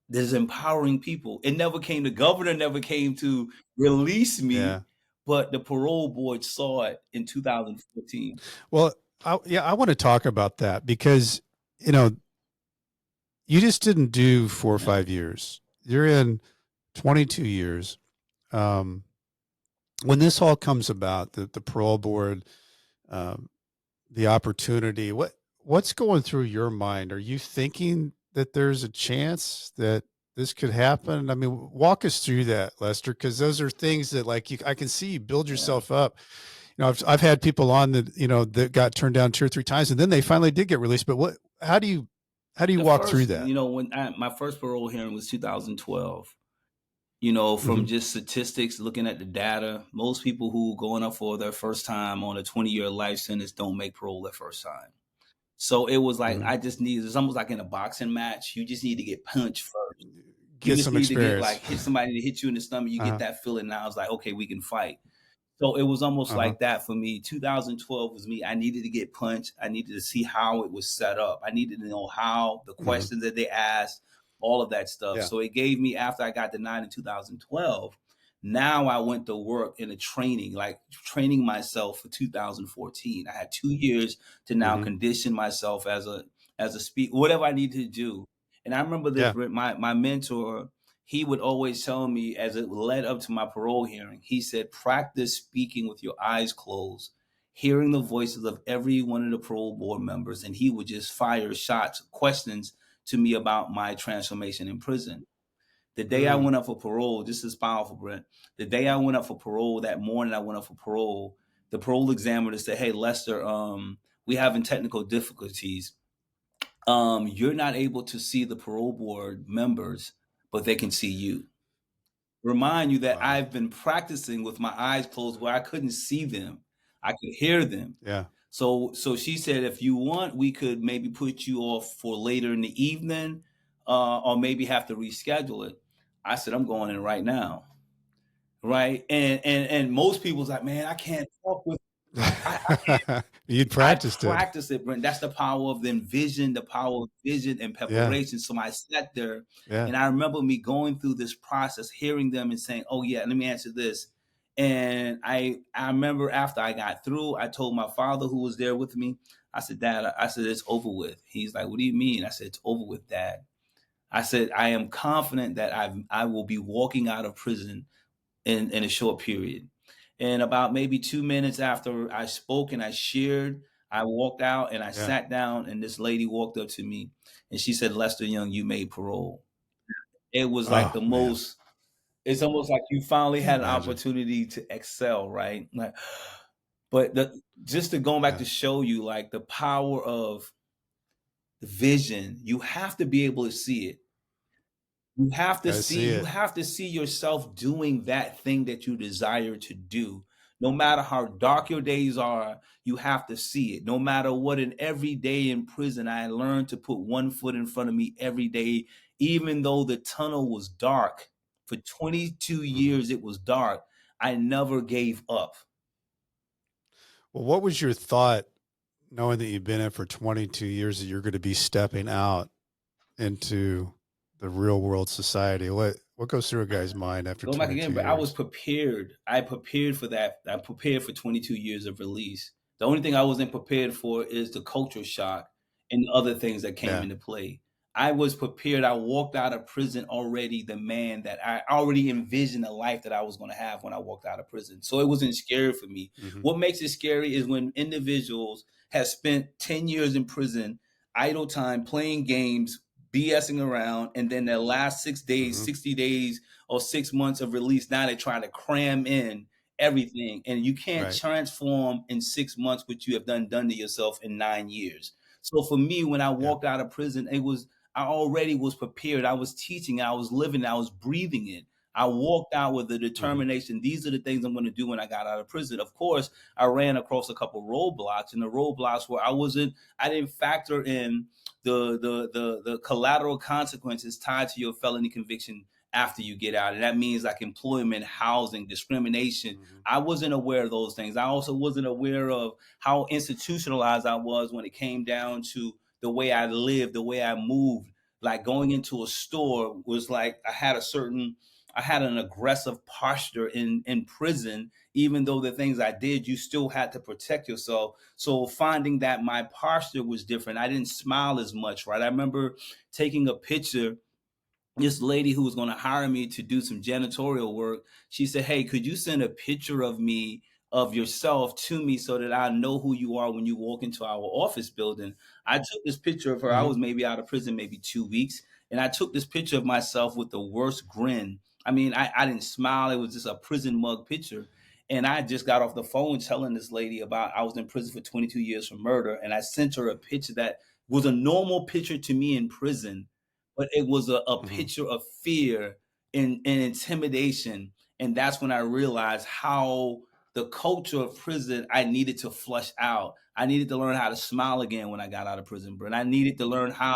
that is empowering people? It never came, the governor never came to release me, yeah. but the parole board saw it in 2014. Well, I want to talk about that because, you know, you just didn't do 4 or Yeah. 5 years. You're in 22 years. Um, when this all comes about, the parole board, um, the opportunity, what's going through your mind? Are you thinking that there's a chance that this could happen? I mean, walk us through that, Lester, because those are things that like I can see you build Yeah. yourself up. You know, I've had people on that, you know, that got turned down 2 or 3 times and then they finally did get released. But how do you The walk through first, that? when my first parole hearing was 2012. From Hmm. just statistics, looking at the data, most people who going up for their first time on a 20-year life sentence don't make parole their first time. So it was like, Hmm. it's almost like in a boxing match. You just need to get punched first. You Get just some need to get experience. like hit somebody to hit you in the stomach. You get Uh-huh. that feeling. Now it's like, okay, we can fight. So it was almost Uh-huh. like that for me. 2012 was me. I needed to get punched. I needed to see how it was set up. I needed to know how the Hmm. questions that they asked, all of that stuff. Yeah. So it gave me, after I got denied in 2012, now I went to work in a training, like training myself for 2014. I had 2 years to now Hmm. condition myself as a speaker, whatever I needed to do. And I remember this, Yeah. Brent, my mentor, he would always tell me as it led up to my parole hearing, he said, practice speaking with your eyes closed, hearing the voices of every one of the parole board members. And he would just fire shots, questions to me about my transformation in prison. The day I Mm. went up for parole, this is powerful, Brent. The day I went up for parole, that morning I went up for parole, the parole examiner said, hey, Lester, we having technical difficulties. You're not able to see the parole board members, but they can see you. Remind you that Wow. I've been practicing with my eyes closed where I couldn't see them. I could hear them. Yeah. So she said, if you want, we could maybe put you off for later in the evening, or maybe have to reschedule it. I said, I'm going in right now. Right. And most people's like, man, I can't talk with I You'd I practiced it. practice it, Brent. That's the power of the vision, the power of vision and Yeah. preparation. So I sat there Yeah. and I remember me going through this process, hearing them and saying, oh yeah, let me answer this. And I remember after I got through, I told my father who was there with me, I said, Dad, I said, it's over with. He's like, what do you mean? I said, it's over with, Dad. I said, I am confident that I will be walking out of prison in a short period. And about maybe 2 minutes after I spoke and I shared, I walked out and I Yeah. sat down, and this lady walked up to me and she said, Lester Young, you made parole. It was like Oh the man. most, it's almost like you finally Can you had an imagine? opportunity to excel, right? Like, but just to go back Yeah. to show you like the power of the vision, you have to be able to see it. Gotta see You it. have to see yourself doing that thing that you desire to do. No matter how dark your days are, you have to see it. No matter what, in every day in prison, I learned to put one foot in front of me every day, even though the tunnel was dark. For 22 Hmm. years, it was dark. I never gave up. Well, what was your thought knowing that you've been in for 22 years that you're going to be stepping out into the real world society? What goes through a guy's mind after Go back 22 again, but I was years? prepared. I prepared for that. I prepared for 22 years of release. The only thing I wasn't prepared for is the culture shock and other things that came Yeah. into play. I was prepared. I walked out of prison already the man that I already envisioned the life that I was going to have when I walked out of prison. So it wasn't scary for me. Hmm. What makes it scary is when individuals have spent 10 years in prison, idle time, playing games, BSing around, and then their last 6 days, Hmm. 60 days, or 6 months of release. Now they try to cram in everything, and you can't Right. transform in 6 months what you have done to yourself in 9 years. So for me, when I Yeah. walked out of prison, it was, I already was prepared. I was teaching, I was living, I was breathing it. I walked out with the determination. These are the things I'm going to do when I got out of prison. Of course, I ran across a couple roadblocks, and the roadblocks where I didn't factor in the collateral consequences tied to your felony conviction after you get out. And that means like employment, housing, discrimination. I wasn't aware of those things. I also wasn't aware of how institutionalized I was when it came down to the way I lived, the way I moved. Like going into a store was like I had an aggressive posture in prison. Even though the things I did, you still had to protect yourself. So finding that my posture was different, I didn't smile as much, right? I remember taking a picture. This lady who was going to hire me to do some janitorial work, she said, "Hey, could you send a picture of me, of yourself to me so that I know who you are when you walk into our office building?" I took this picture of her. I was maybe out of prison, maybe 2 weeks. And I took this picture of myself with the worst grin. I mean, I didn't smile. It was just a prison mug picture. And I just got off the phone telling this lady about I was in prison for 22 years for murder. And I sent her a picture that was a normal picture to me in prison, but it was a picture of fear and intimidation. And that's when I realized how the culture of prison I needed to flush out. I needed to learn how to smile again when I got out of prison, Brent. I needed to learn how.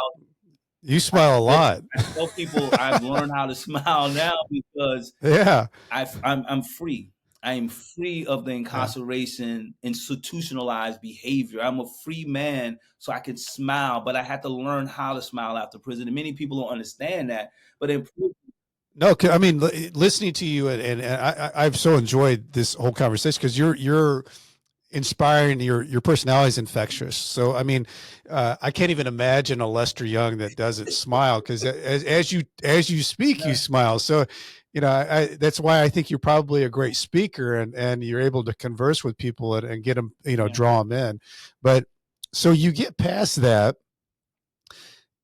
You smile a lot. I tell people I've learned how to smile now because I'm free. I am free of the incarceration, institutionalized behavior. I'm a free man, so I can smile, but I had to learn how to smile after prison. And many people don't understand that. But in prison, no, I mean, listening to you and I've so enjoyed this whole conversation because you're inspiring. Your personality is infectious. So, I mean, I can't even imagine a Lester Young that doesn't smile because as you speak, you smile. So, you know, that's why I think you're probably a great speaker and you're able to converse with people and get them, you know, draw them in. But so you get past that.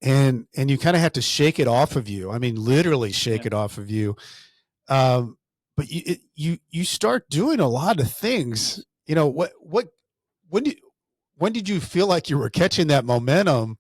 And you kind of have to shake it off of you. I mean, literally shake it off of you. But you start doing a lot of things. You know, when did you feel like you were catching that momentum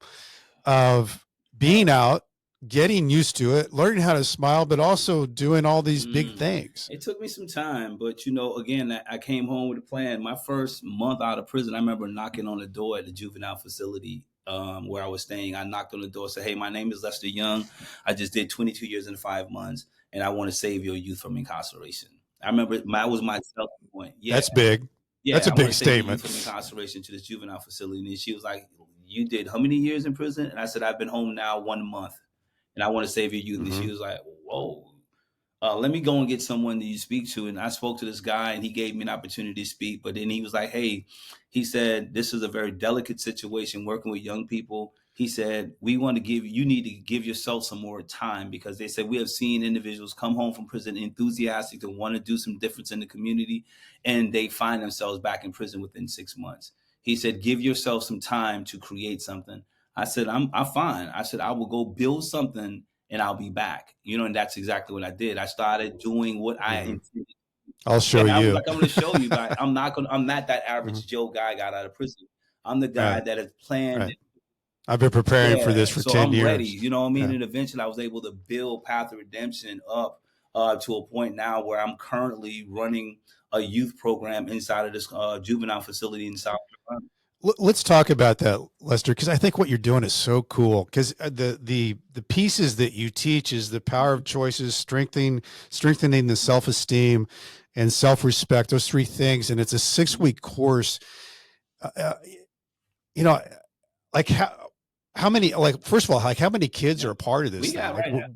of being out, getting used to it, learning how to smile, but also doing all these big things? It took me some time, but you know, again, I came home with a plan. My first month out of prison, I remember knocking on the door at the juvenile facility where I was staying. I knocked on the door, said, "Hey, my name is Lester Young. I just did 22 years and 5 months, and I want to save your youth from incarceration." I remember that was my selling point. Yeah, that's big. Yeah, that's a big statement. From incarceration to this juvenile facility, and she was like, "You did how many years in prison?" And I said, "I've been home now 1 month, and I want to save your youth." And she was like, "Whoa." Let me go and get someone that you speak to. And I spoke to this guy and he gave me an opportunity to speak. But then he was like, "Hey," he said, "this is a very delicate situation working with young people." He said, "You need to give yourself some more time," because they said, "We have seen individuals come home from prison enthusiastic to want to do some difference in the community, and they find themselves back in prison within 6 months." He said, "Give yourself some time to create something." I said, I'm fine. I said, "I will go build something and I'll be back." You know, and that's exactly what I did. I started doing what I intended. I'll show you. I was like, "I'm going to show you, but I'm not that average Joe guy got out of prison. I'm the guy that has planned. Right. I've been preparing for this for 10 years. Ready. You know what I mean? And eventually I was able to build Path of Redemption up to a point now where I'm currently running a youth program inside of this juvenile facility in South Carolina. Let's talk about that, Lester, because I think what you're doing is so cool. Because the pieces that you teach is the power of choices, strengthening the self-esteem and self-respect. Those three things, and it's a 6-week course. You know, like how many? Like first of all, like how many kids are a part of this thing? Like,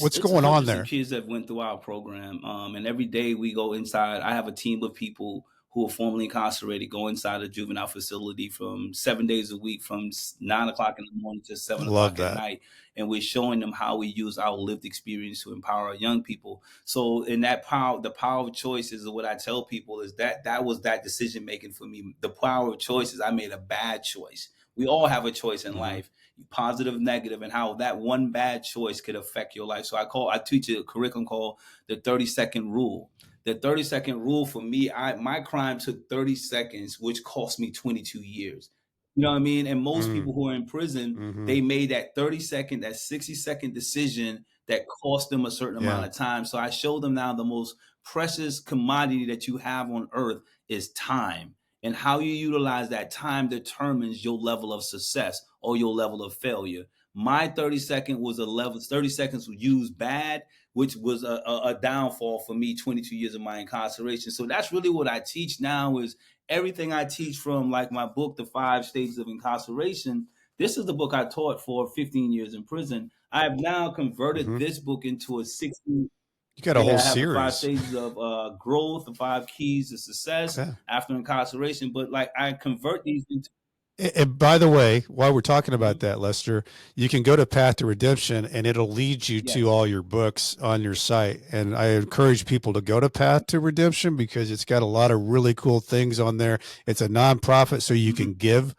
what's going on there? Kids that went through our program, and every day we go inside. I have a team of people who are formerly incarcerated go inside a juvenile facility from 7 days a week, from 9 o'clock in the morning to 7 o'clock at night. And we're showing them how we use our lived experience to empower our young people. So in that power, the power of choices is what I tell people is that was that decision making for me. The power of choices, I made a bad choice. We all have a choice in life, positive, negative, and how that one bad choice could affect your life. So I teach a curriculum called the 30-second rule. The 30-second rule for me, my crime took 30 seconds, which cost me 22 years. You know what I mean? And most people who are in prison, they made that 30-second, that 60-second decision that cost them a certain amount of time. So I show them now the most precious commodity that you have on earth is time. And how you utilize that time determines your level of success or your level of failure. My 30 seconds was used bad, which was a downfall for me, 22 years of my incarceration. So that's really what I teach now is everything I teach from like my book, The 5 Stages of Incarceration. This is the book I taught for 15 years in prison. I have now converted this book into a 60. You got a whole Yeah, I have the 5 series. stages of growth, the 5 keys to success Yeah. after incarceration. But like I convert these into. And by the way, while we're talking about that, Lester, you can go to Path to Redemption and it'll lead you Yes. to all your books on your site. And I encourage people to go to Path to Redemption because it's got a lot of really cool things on there. It's a nonprofit, so you can give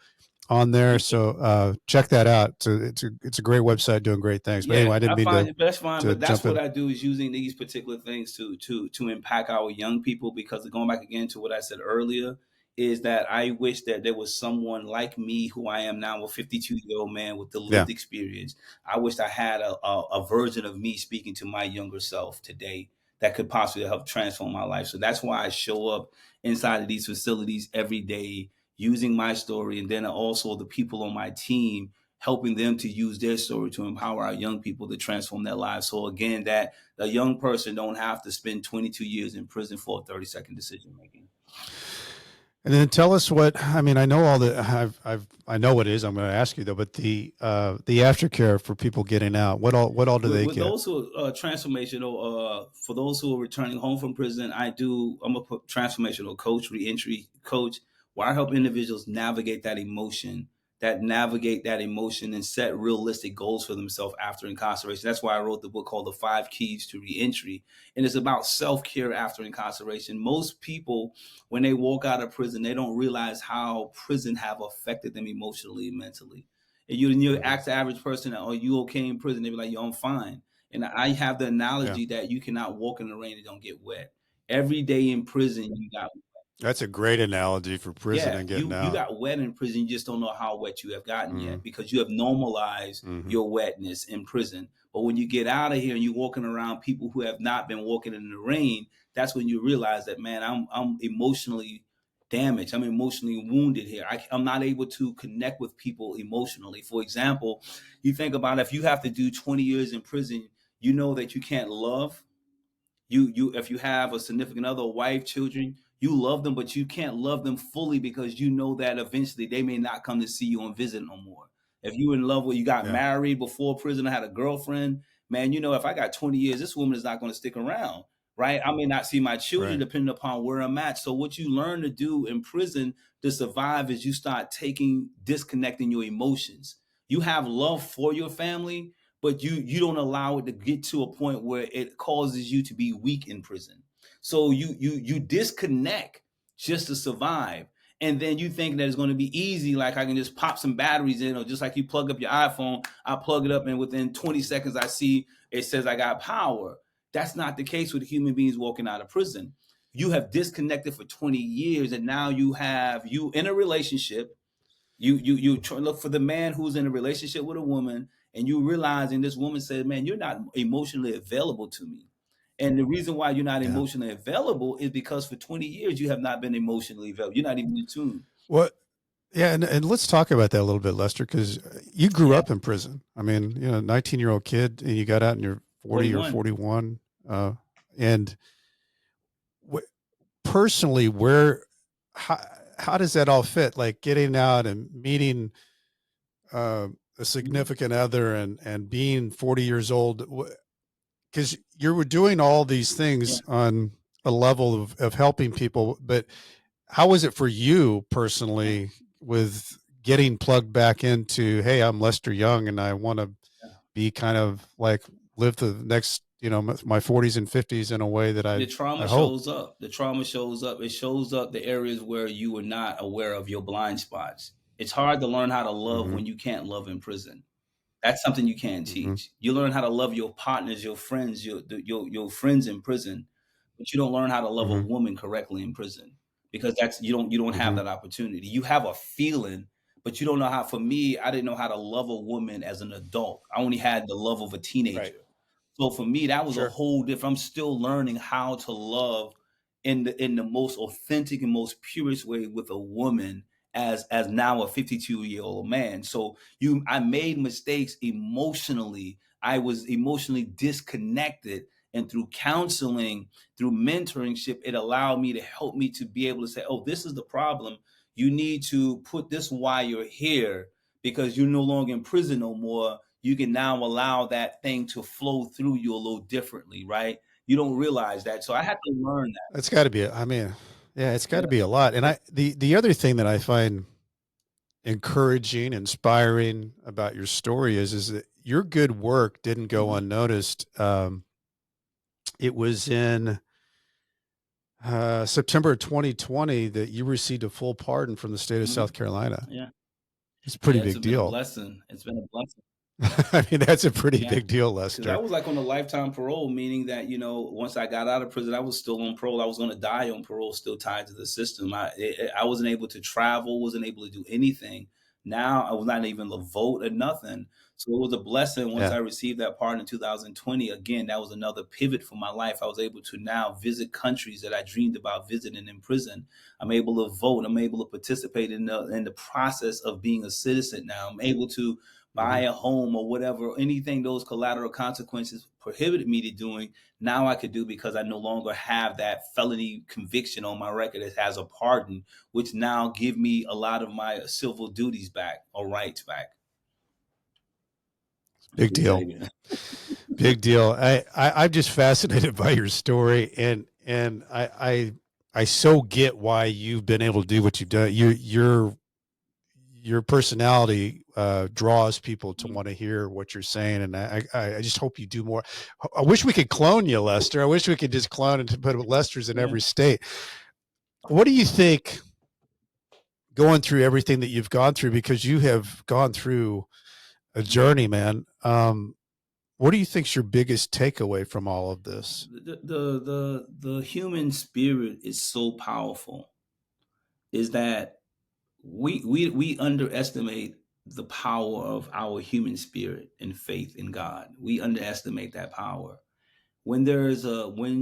on there. So check that out. It's a great website doing great things. But anyway, I didn't mean to. That's fine, but that's what in. I do is using these particular things to impact our young people. Because going back again to what I said earlier, is that I wish that there was someone like me, who I am now, a 52-year-old man with the lived experience. I wish I had a version of me speaking to my younger self today that could possibly help transform my life. So that's why I show up inside of these facilities every day, using my story, and then also the people on my team, helping them to use their story to empower our young people to transform their lives. So again, that a young person don't have to spend 22 years in prison for a 30-second decision making. And then tell us what, I mean, I know all the, I know what it is. I'm going to ask you though, but the aftercare for people getting out, what all do they get? Those who are transformational, for those who are returning home from prison, I'm a transformational coach, reentry coach, where I help individuals navigate that emotion and set realistic goals for themselves after incarceration. That's why I wrote the book called The 5 Keys to Reentry. And it's about self-care after incarceration. Most people, when they walk out of prison, they don't realize how prison have affected them emotionally and mentally. And you ask the average person, "Are you okay in prison?" They be like, "Yo, I'm fine." And I have the analogy that you cannot walk in the rain and don't get wet. Every day in prison, you got. That's a great analogy for prison and getting out. You got wet in prison. You just don't know how wet you have gotten yet, because you have normalized your wetness in prison. But when you get out of here and you're walking around people who have not been walking in the rain, that's when you realize that, man, I'm emotionally damaged. I'm emotionally wounded here. I'm not able to connect with people emotionally. For example, you think about if you have to do 20 years in prison, you know that you can't love. You if you have a significant other, wife, children, you love them, but you can't love them fully because you know that eventually they may not come to see you and visit no more. If you in love with, you got married before prison, I had a girlfriend, man, you know, if I got 20 years, this woman is not going to stick around, right? I may not see my children depending upon where I'm at. So what you learn to do in prison to survive is you start disconnecting your emotions. You have love for your family, but you don't allow it to get to a point where it causes you to be weak in prison. So you disconnect just to survive. And then you think that it's going to be easy, like I can just pop some batteries in, or just like you plug up your iPhone, I plug it up and within 20 seconds I see it says I got power. That's not the case with human beings walking out of prison. You have disconnected for 20 years, and now you in a relationship. You look for the man who's in a relationship with a woman, and you realize, and this woman said, "Man, you're not emotionally available to me." And the reason why you're not emotionally available is because for 20 years you have not been emotionally available. You're not even in tune. What? Yeah, and let's talk about that a little bit, Lester, because you grew up in prison. I mean, 19-year-old kid, and you got out and you're 40 or 41. And personally, how does that all fit? Like getting out and meeting a significant other and being 40 years old, because you were doing all these things on a level of helping people. But how was it for you personally with getting plugged back into, hey, I'm Lester Young and I want to be kind of like live the next, my 40s and 50s in a way that the trauma shows up. The trauma shows up. It shows up the areas where you were not aware of your blind spots. It's hard to learn how to love when you can't love in prison. That's something you can't teach. You learn how to love your partners, your friends, your friends in prison, but you don't learn how to love a woman correctly in prison, because you don't have that opportunity. You have a feeling, but you don't know how. For me, I didn't know how to love a woman as an adult. I only had the love of a teenager. So for me, that was a Sure. whole different. I'm still learning how to love in the most authentic and most purest way with a woman as now a 52-year-old man. So I made mistakes emotionally. I was emotionally disconnected, and through counseling, through mentorship, it allowed me to help me to be able to say, oh, this is the problem. You need to put this wire here because you're no longer in prison no more. You can now allow that thing to flow through you a little differently, right? You don't realize that. So I had to learn that. It's got to be, I mean, yeah, it's got to Yeah. be a lot. And the other thing that I find encouraging, inspiring about your story is that your good work didn't go unnoticed. It was in September of 2020 that you received a full pardon from the state of South Carolina. Yeah. It's a pretty It's big been a deal. blessing. It's been a blessing. I mean, that's a pretty Yeah. big deal, Because Lester. I was like on a lifetime parole, meaning that, once I got out of prison, I was still on parole. I was going to die on parole, still tied to the system. I wasn't able to travel, wasn't able to do anything. Now I was not even able to vote or nothing. So it was a blessing once Yeah. I received that pardon in 2020. Again, that was another pivot for my life. I was able to now visit countries that I dreamed about visiting in prison. I'm able to vote. I'm able to participate in the process of being a citizen now. I'm able to buy a home or whatever, anything those collateral consequences prohibited me to doing, now I could do because I no longer have that felony conviction on my record that has a pardon, which now give me a lot of my civil duties back or rights back. Big deal. Big deal. I'm just fascinated by your story, and I so get why you've been able to do what you've done. Your personality draws people to want to hear what you're saying, and I just hope you do more. I wish we could clone you, Lester. I wish we could just clone and put Lesters in every state. What do you think, going through everything that you've gone through, because you have gone through a journey, man? What do you think's your biggest takeaway from all of this? The human spirit is so powerful, is that we underestimate the power of our human spirit and faith in God. We underestimate that power. When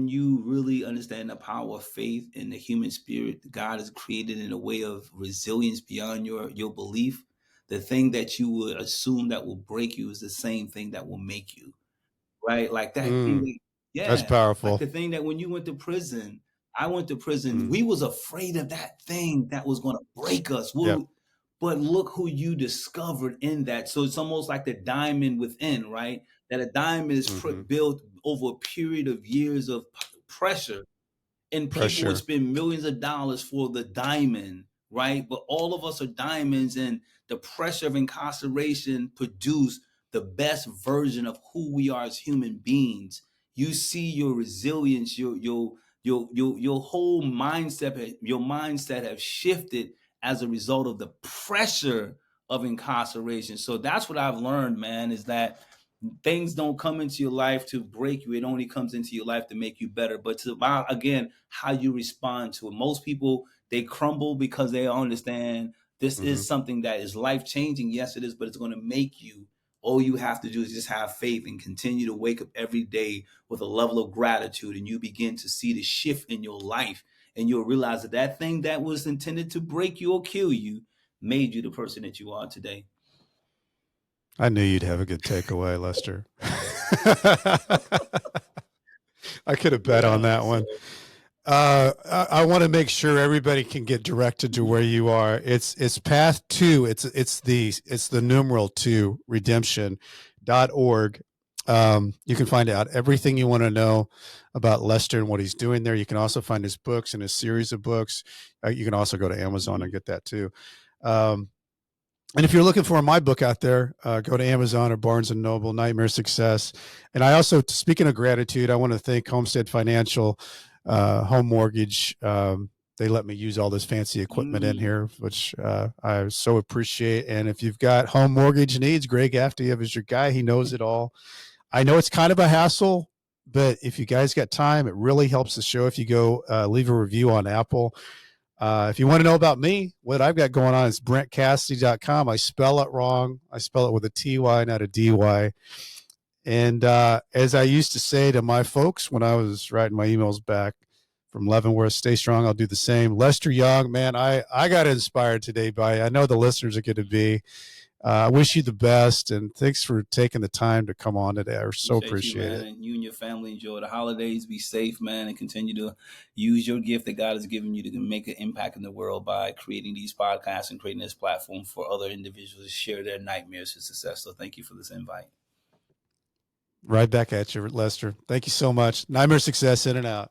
you really understand the power of faith in the human spirit, God is created in a way of resilience beyond your belief. The thing that you would assume that will break you is the same thing that will make you. Right? Like that thing that, That's yeah, like powerful. the thing that when you went to prison, I went to prison, we was afraid of that thing that was going to break us. Yep. But look who you discovered in that. So it's almost like the diamond within, right? That a diamond is built over a period of years of pressure, and people would spend millions of dollars for the diamond, right? But all of us are diamonds, and the pressure of incarceration produced the best version of who we are as human beings. You see your resilience, your whole mindset, your mindset have shifted as a result of the pressure of incarceration. So that's what I've learned, man, is that things don't come into your life to break you. It only comes into your life to make you better. But to about, again, how you respond to it. Most people, they crumble because they understand this is something that is life changing. Yes, it is, but it's going to make you. All you have to do is just have faith and continue to wake up every day with a level of gratitude, and you begin to see the shift in your life, and you'll realize that that thing that was intended to break you or kill you made you the person that you are today. I knew you'd have a good takeaway, Lester. I could have bet on that one. I want to make sure everybody can get directed to where you are. It's path 2. It's the numeral 2, redemption.org. You can find out everything you want to know about Lester and what he's doing there. You can also find his books and his series of books. You can also go to Amazon and get that too. And if you're looking for my book out there, go to Amazon or Barnes & Noble, Nightmare Success. And I also, speaking of gratitude, I want to thank Homestead Financial, Home Mortgage. They let me use all this fancy equipment in here, which I so appreciate. And if you've got home mortgage needs, Greg Aftiev is your guy. He knows it all. I know it's kind of a hassle, but if you guys got time, it really helps the show if you go leave a review on Apple. If you want to know about me, what I've got going on is BrentCassity.com. I spell it wrong. I spell it with a TY, not a DY. And as I used to say to my folks when I was writing my emails back from Leavenworth, stay strong, I'll do the same. Lester Young, man, I got inspired today by, I know the listeners are going to be. I wish you the best, and thanks for taking the time to come on today. I so appreciate it. And you and your family enjoy the holidays. Be safe, man, and continue to use your gift that God has given you to make an impact in the world by creating these podcasts and creating this platform for other individuals to share their nightmares to success. So thank you for this invite. Right back at you, Lester. Thank you so much. Nightmare success, in and out.